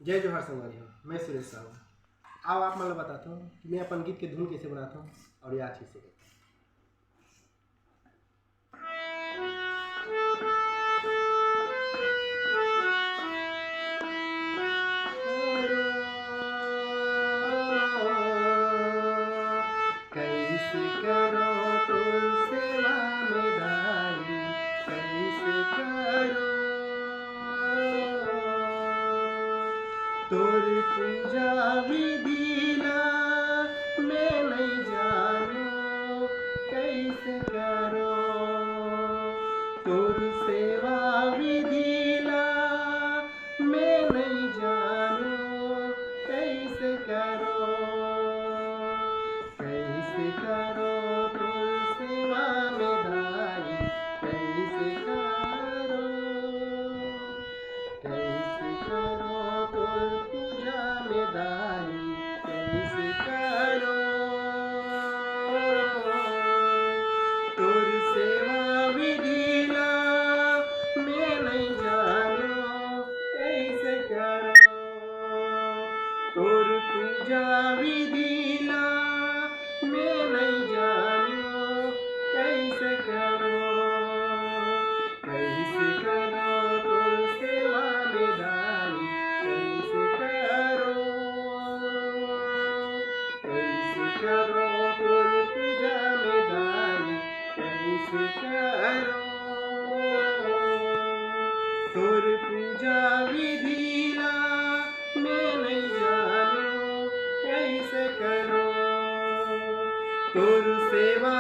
जय जोहार संगवारी हो, मैं सुरेश साहू। आओ आप मतलब बताता हूँ कि मैं अपन गीत के धुन कैसे बनाता हूँ और या चीज़ से। कैसे करो तुम सेवा में दाई, कैसे करो तोर पूजा विधिला मैं नहीं जानू, कैसे करो तोर सेवा विधिला मैं नहीं जानू, कैसे करो तोर सेवा में दाई, कैसे करो तोर पूजा में दाई, कैसे करो तोर सेवा विधिला मैं नहीं जानू, कैसे करो तोर पूजा विधिला मैं नहीं जानू, कैसे करो तोर सेवा में दाई, कैसे करो तोर पूजा में दाई, कैसे करो तोर पूजा विधिला मैं नहीं जानू, कैसे करो तोर सेवा